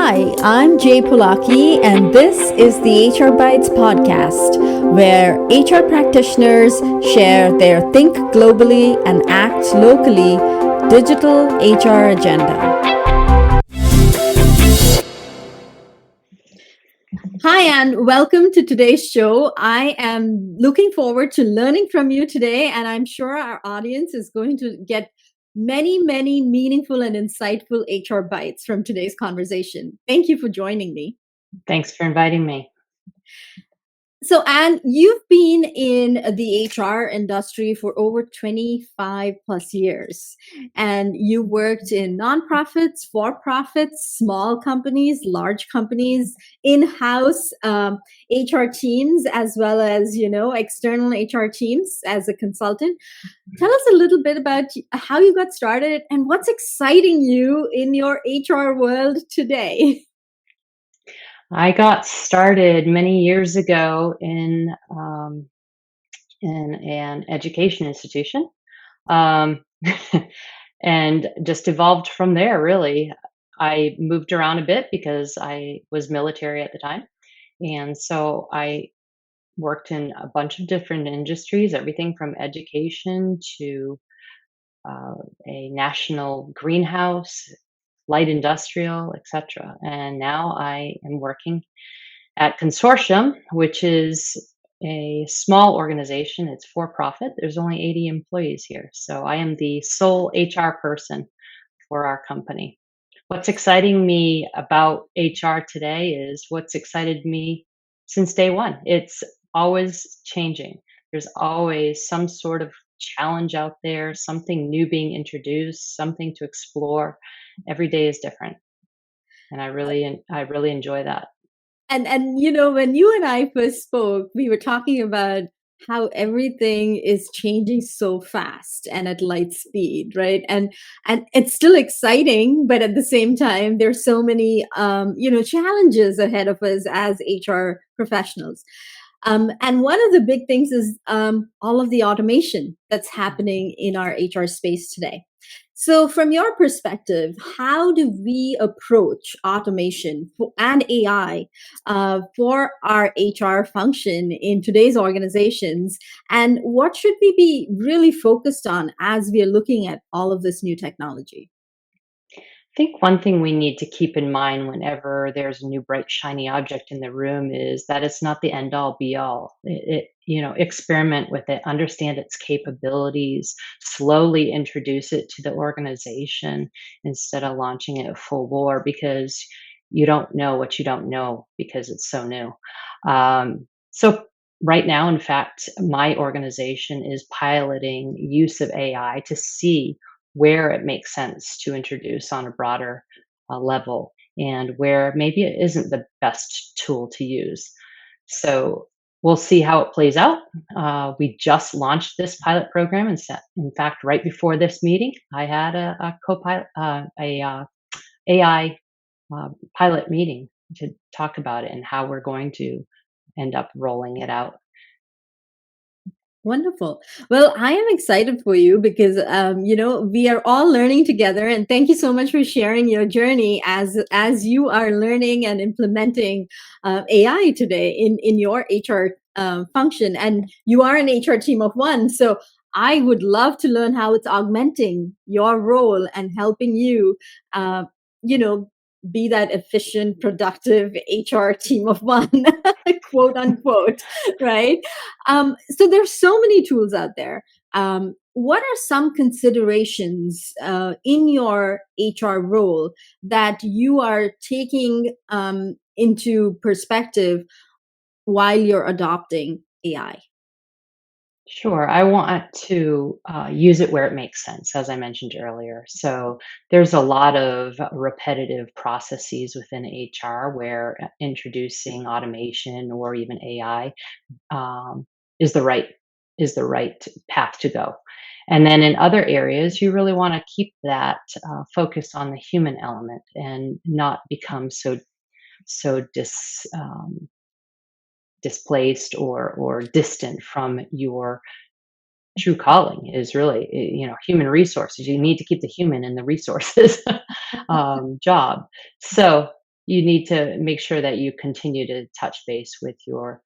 Hi, I'm Jay Polaki, and this is the HR Bytes podcast, where HR practitioners share their think globally and act locally digital HR agenda. Hi, and welcome to today's show. I am looking forward to learning from you today, and I'm sure our audience is going to get many meaningful and insightful HR bites from today's conversation. Thank you for joining me. Thanks for inviting me. So, Anne, you've been in the HR industry for over 25 plus years, and you worked in nonprofits, for profits, small companies, large companies, in-house HR teams, as well as, external HR teams as a consultant. Tell us a little bit about how you got started and what's exciting you in your HR world today. I got started many years ago in an education institution, um, and just evolved from there. Really, I moved around a bit because I was military at the time, and so I worked in a bunch of different industries, everything from education to uh, a national greenhouse, light industrial, etc. And now I am working at Consortium, which is a small organization. It's for profit. There's only 80 employees here. So I am the sole HR person for our company. What's exciting me about HR today is what's excited me since day one. It's always changing. There's always some sort of challenge out there, something new being introduced, something to explore. Every day is different, and I really enjoy that. And when you and I first spoke, we were talking about how everything is changing so fast and at light speed, right? And it's still exciting, but at the same time, there's so many challenges ahead of us as HR professionals. And one of the big things is all of the automation that's happening in our HR space today. So, from your perspective, how do we approach automation and AI for our HR function in today's organizations? And what should we be really focused on as we are looking at all of this new technology? I think one thing we need to keep in mind whenever there's a new bright shiny object in the room is that it's not the end all be all. Experiment with it, understand its capabilities, slowly introduce it to the organization instead of launching it full bore because you don't know what you don't know because it's so new. So right now, in fact, my organization is piloting use of AI to see where it makes sense to introduce on a broader level and where maybe it isn't the best tool to use. So we'll see how it plays out. We just launched this pilot program, and in fact, right before this meeting, I had a co-pilot, AI pilot meeting to talk about it and how we're going to end up rolling it out. Wonderful. Well, I am excited for you because we are all learning together, and thank you so much for sharing your journey as you are learning and implementing AI today in your HR function. And you are an HR team of one, so I would love to learn how it's augmenting your role and helping you, uh, you know, be that efficient, productive HR team of one, quote unquote, right? So there's so many tools out there. What are some considerations in your HR role that you are taking into perspective while you're adopting AI? Sure. I want to use it where it makes sense, as I mentioned earlier. So there's a lot of repetitive processes within HR where introducing automation or even AI um, is the right is the right path to go. And then in other areas, you really want to keep that focus on the human element and not become so displaced or distant from your true calling is really human resources. You need to keep the human in the resources job. So you need to make sure that you continue to touch base with your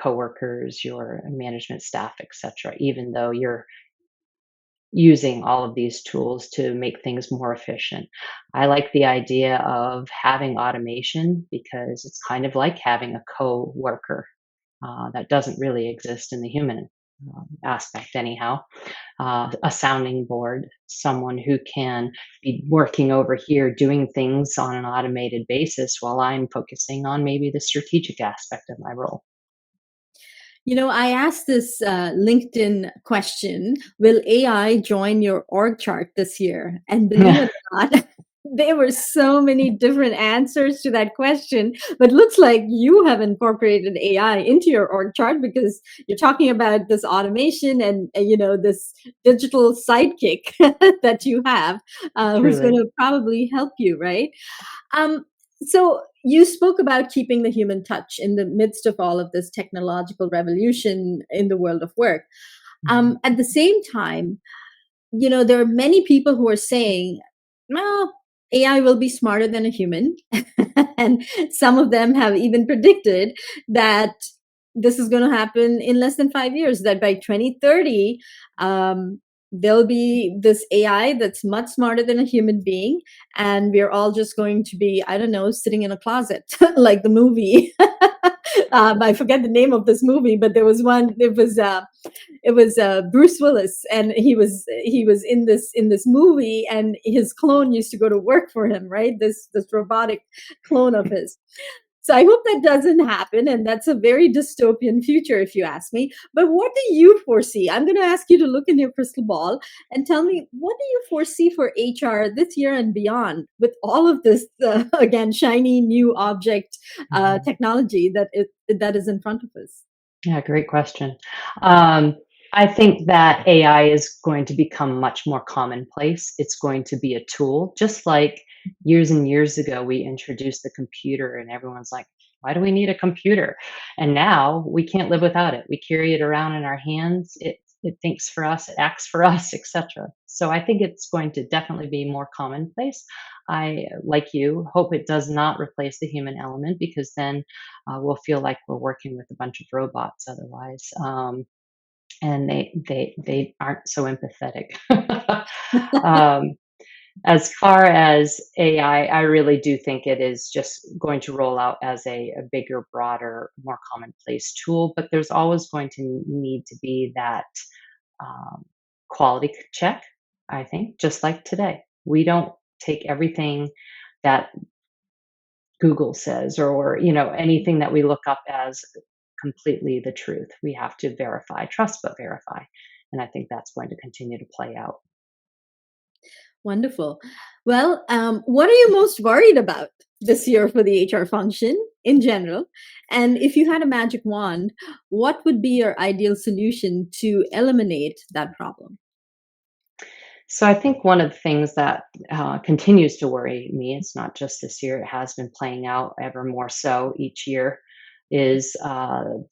coworkers, your management staff, etc., even though you're using all of these tools to make things more efficient. I like the idea of having automation because it's kind of like having a coworker that doesn't really exist in the human aspect, anyhow. A sounding board, someone who can be working over here doing things on an automated basis while I'm focusing on maybe the strategic aspect of my role. I asked this LinkedIn question: will AI join your org chart this year? And believe it or not, there were so many different answers to that question. But looks like you have incorporated AI into your org chart, because you're talking about this automation and this digital sidekick that you have, who's going Truly. to probably help you, right? Um, so you spoke about keeping the human touch in the midst of all of this technological revolution in the world of work. Mhm. At the same time, there are many people who are saying, well, AI will be smarter than a human. And some of them have even predicted that this is going to happen in less than 5 years, that by 2030, there'll be this AI that's much smarter than a human being. And we're all just going to be, I don't know, sitting in a closet, like the movie. I forget the name of this movie, but there was one, it was Bruce Willis, and he was in this movie, and his clone used to go to work for him, right? This robotic clone of his. So I hope that doesn't happen, and that's a very dystopian future, if you ask me. But what do you foresee? I'm going to ask you to look in your crystal ball and tell me, what do you foresee for HR this year and beyond, with all of this again shiny new object Mhm. technology that is in front of us? Yeah, great question. Um, I think that AI is going to become much more commonplace. It's going to be a tool, just like years and years ago, we introduced the computer, and everyone's like, why do we need a computer? And now we can't live without it. We carry it around in our hands. It thinks for us, it acts for us, etc. So I think it's going to definitely be more commonplace. I, like you, hope it does not replace the human element, because then we'll feel like we're working with a bunch of robots otherwise, and they aren't so empathetic. um, as far as AI, I really do think it is just going to roll out as a bigger, broader, more commonplace tool. But there's always going to need to be that um, quality check. I think, just like today, we don't take everything that Google says, or anything that we look up as completely the truth. We have to verify, trust but verify, and I think that's going to continue to play out. Wonderful. Well, what are you most worried about this year for the HR function in general? And if you had a magic wand, what would be your ideal solution to eliminate that problem? So I think one of the things that continues to worry me, it's not just this year, it has been playing out ever more so each year, is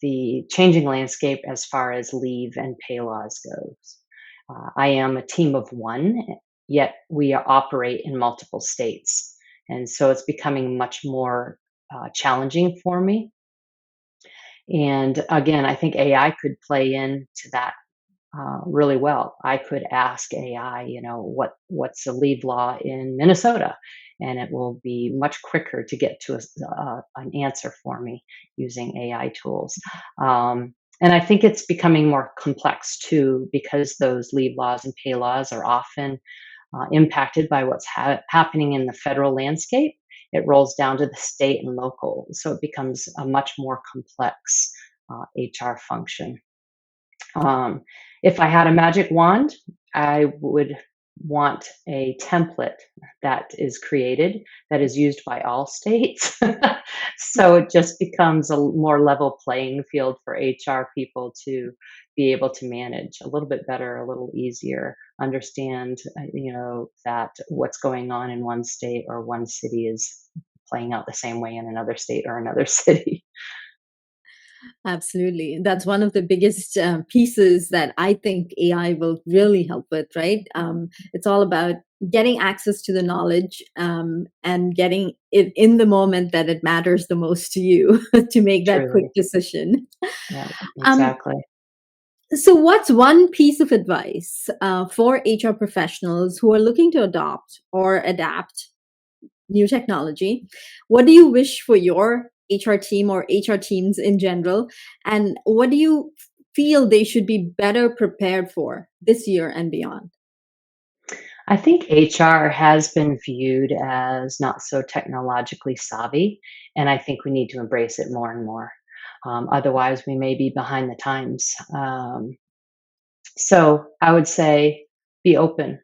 the changing landscape as far as leave and pay laws goes. I am a team of one, yet we operate in multiple states. And so it's becoming much more challenging for me. And again, I think AI could play into that really well. I could ask AI, what's the leave law in Minnesota, and it will be much quicker to get to an answer for me using AI tools. And I think it's becoming more complex too, because those leave laws and pay laws are often impacted by what's happening in the federal landscape. It rolls down to the state and local, so it becomes a much more complex HR function. Um, if I had a magic wand, I would want a template that is created, that is used by all states. So it just becomes a more level playing field for HR people to be able to manage a little bit better, a little easier, understand, that what's going on in one state or one city is playing out the same way in another state or another city. Absolutely. That's one of the biggest pieces that I think AI will really help with, right? It's all about getting access to the knowledge and getting it in the moment that it matters the most to you to make that quick Truly. decision. Yeah, Um, exactly. so, what's one piece of advice for HR professionals who are looking to adopt or adapt new technology? What do you wish for your HR team or HR teams in general? And what do you feel they should be better prepared for this year and beyond? I think HR has been viewed as not so technologically savvy, and I think we need to embrace it more and more. Otherwise, we may be behind the times. So I would say be open.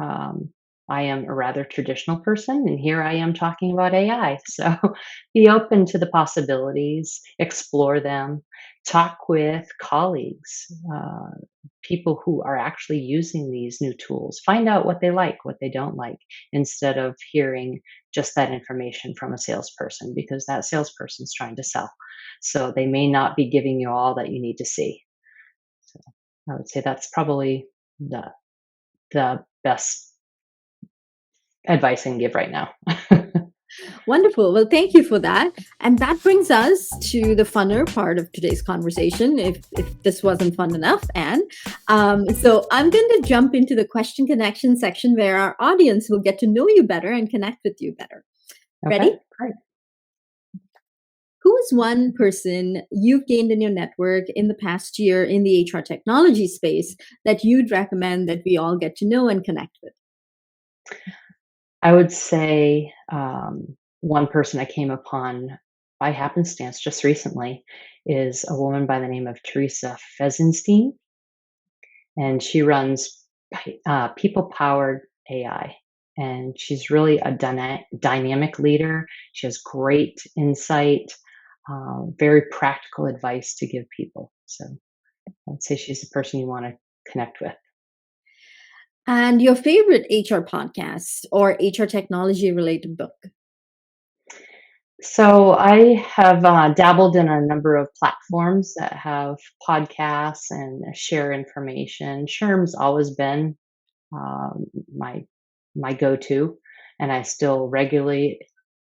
Um, I am a rather traditional person, and here I am talking about AI. So be open to the possibilities, explore them, talk with colleagues, people who are actually using these new tools. Find out what they like, what they don't like, instead of hearing just that information from a salesperson, because that salesperson's trying to sell. So they may not be giving you all that you need to see. So I would say that's probably the best advice I can give right now. Wonderful. Well, thank you for that. And that brings us to the funner part of today's conversation, if this wasn't fun enough, Anne. So I'm going to jump into the question connection section where our audience will get to know you better and connect with you better. Okay, Ready? great. Who is one person you've gained in your network in the past year in the HR technology space that you'd recommend that we all get to know and connect with? I would say one person I came upon by happenstance just recently is a woman by the name of Teresa Fezenstein, and she runs people powered AI. And she's really a dynamic leader. She has great insight, very practical advice to give people. So I would say she's the person you want to connect with. And your favorite HR podcast or HR technology related book? So I have dabbled in a number of platforms that have podcasts and share information. Sherm's always been um, my my go-to, and I still regularly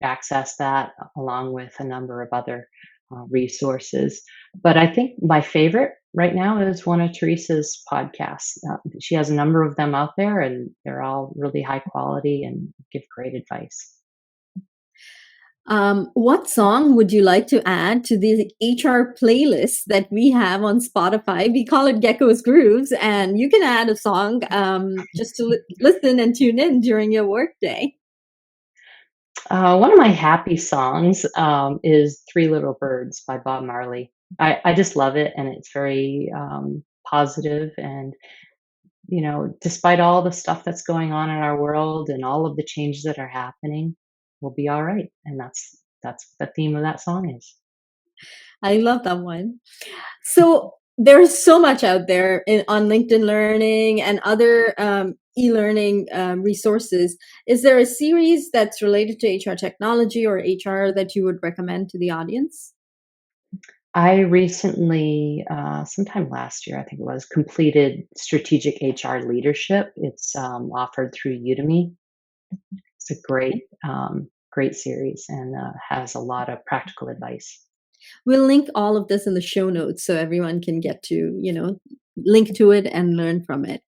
access that along with a number of other resources. But I think my favorite right now is one of Teresa's podcasts. She has a number of them out there, and they're all really high quality and give great advice. What song would you like to add to the HR playlist that we have on Spotify? We call it Gecko's Grooves, and you can add a song just to listen and tune in during your workday. One of my happy songs is Three Little Birds by Bob Marley. I just love it, and it's very positive. And, despite all the stuff that's going on in our world and all of the changes that are happening, we'll be all right. And that's what the theme of that song is. I love that one. So there's so much out there on LinkedIn Learning and other e-learning resources. Is there a series that's related to HR technology or HR that you would recommend to the audience? I recently, sometime last year, I think it was, completed Strategic HR Leadership. It's offered through Udemy. It's a great series and has a lot of practical advice. We'll link all of this in the show notes so everyone can get to, link to it and learn from it.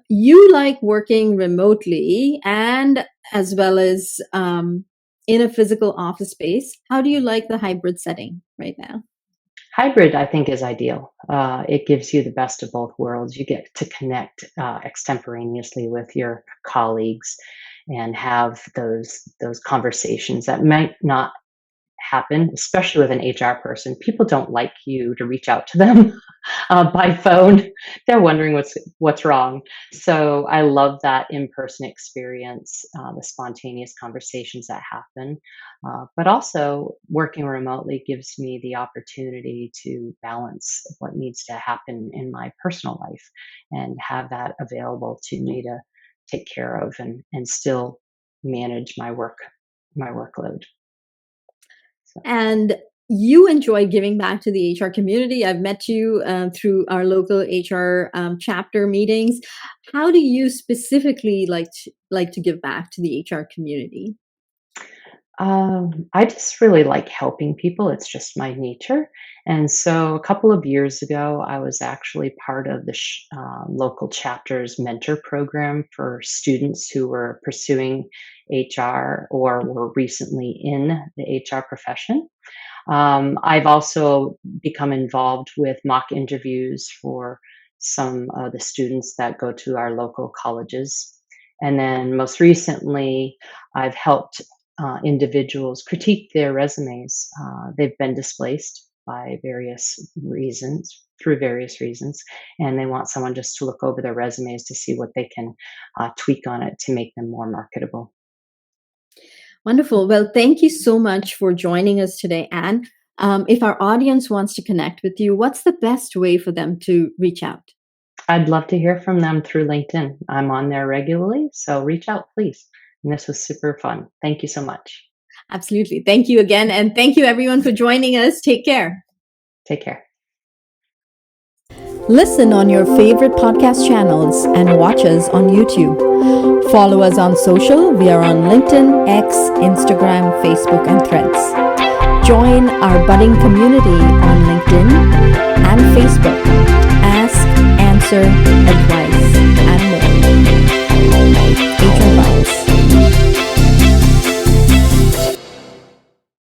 You like working remotely and as well as in a physical office space. How do you like the hybrid setting right now? Hybrid, I think, is ideal. It gives you the best of both worlds. You get to connect extemporaneously with your colleagues and have those conversations that might not happen, especially with an HR person. People don't like you to reach out to them by phone. They're wondering what's wrong. So I love that in-person experience, the spontaneous conversations that happen. But also working remotely gives me the opportunity to balance what needs to happen in my personal life and have that available to me to take care of and still manage my workload. So. And you enjoy giving back to the HR community. I've met you through our local HR chapter meetings. How do you specifically like to give back to the HR community? I just really like helping people. It's just my nature. And so a couple of years ago, I was actually part of the local chapter's mentor program for students who were pursuing HR or were recently in the HR profession. I've also become involved with mock interviews for some of the students that go to our local colleges. And then most recently, I've helped individuals critique their resumes. They've been displaced by various reasons, through various reasons, and they want someone just to look over their resumes to see what they can tweak on it to make them more marketable. Wonderful. Well, thank you so much for joining us today, Anne. If our audience wants to connect with you, what's the best way for them to reach out? I'd love to hear from them through LinkedIn. I'm on there regularly, so reach out, please. And this was super fun. Thank you so much. Absolutely. Thank you again. And thank you, everyone, for joining us. Take care. Take care. Listen on your favorite podcast channels and watch us on YouTube. Follow us on social. We are on LinkedIn, X, Instagram, Facebook, and Threads. Join our budding community on LinkedIn and Facebook. Ask, answer, advise.